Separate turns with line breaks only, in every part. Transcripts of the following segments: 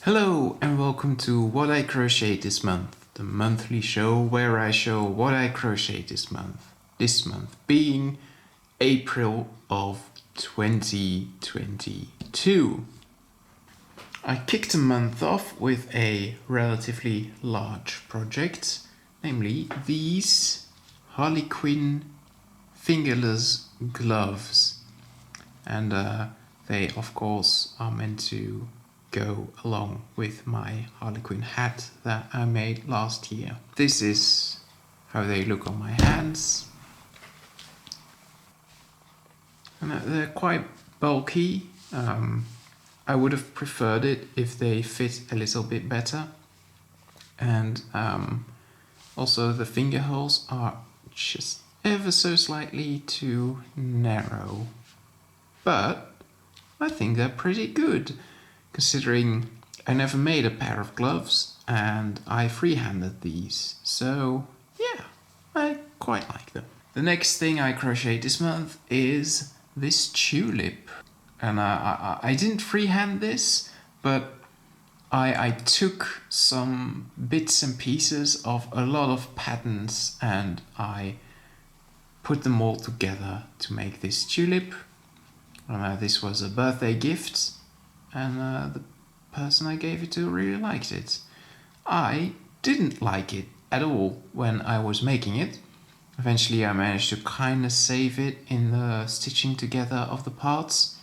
Hello and welcome to What I Crochet This Month, the monthly show where I show what I crochet this month. This month being April of 2022. I kicked the month off with a relatively large project, namely these Harlequin fingerless gloves. And they of course are meant to go along with my Harlequin hat that I made last year. This is how they look on my hands. And they're quite bulky. I would have preferred it if they fit a little bit better. And also the finger holes are just ever so slightly too narrow. But I think they're pretty good, considering I never made a pair of gloves and I freehanded these. So yeah, I quite like them. The next thing I crocheted this month is this tulip. And I didn't freehand this, but I took some bits and pieces of a lot of patterns and I put them all together to make this tulip. This was a birthday gift and the person I gave it to really liked it. I didn't like it at all when I was making it. Eventually I managed to kind of save it in the stitching together of the parts.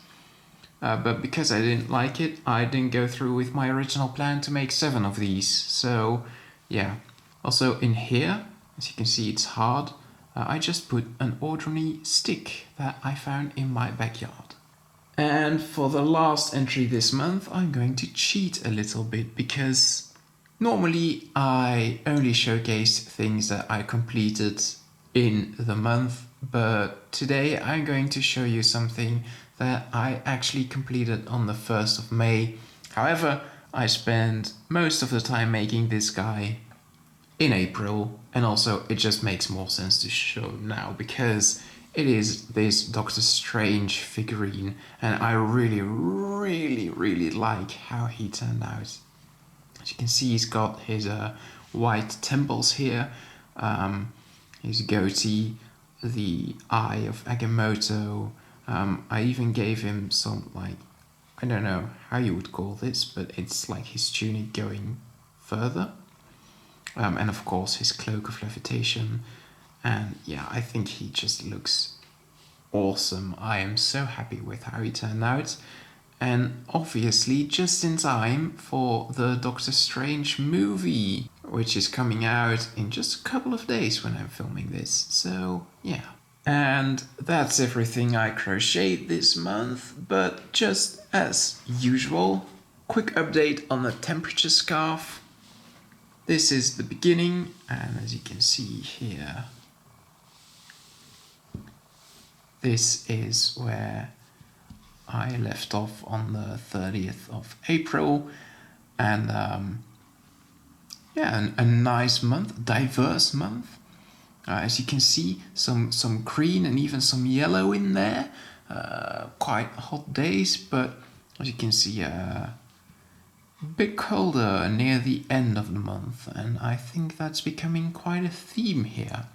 But because I didn't like it, I didn't go through with my original plan to make 7 of these. So yeah. Also in here, as you can see, it's hard. I just put an ordinary stick that I found in my backyard. And for the last entry this month, I'm going to cheat a little bit because normally I only showcase things that I completed in the month, but today I'm going to show you something that I actually completed on the 1st of May. However, I spent most of the time making this guy in April, and also it just makes more sense to show now because it is this Doctor Strange figurine and I really like how he turned out. As you can see, he's got his white temples here, his goatee, the eye of Agamotto. I even gave him some, like, I don't know how you would call this, but it's like his tunic going further. And of course his cloak of levitation. And yeah, I think he just looks awesome. I am so happy with how he turned out. And obviously just in time for the Doctor Strange movie, which is coming out in just a couple of days when I'm filming this. So yeah. And that's everything I crocheted this month, but just as usual, quick update on the temperature scarf. This is the beginning, and as you can see here, this is where I left off on the 30th of April. And yeah, a nice month, diverse month. As you can see, some green and even some yellow in there. Quite hot days, but as you can see, a bit colder near the end of the month, and I think that's becoming quite a theme here.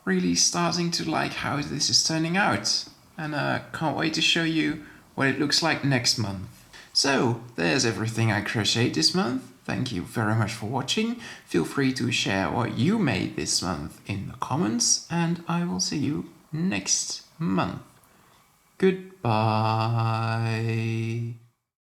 Really starting to like how this is turning out, and can't wait to show you what it looks like next month. So there's everything I crocheted this month. Thank you very much for watching. Feel free to share what you made this month in the comments, and I will see you next month. Goodbye.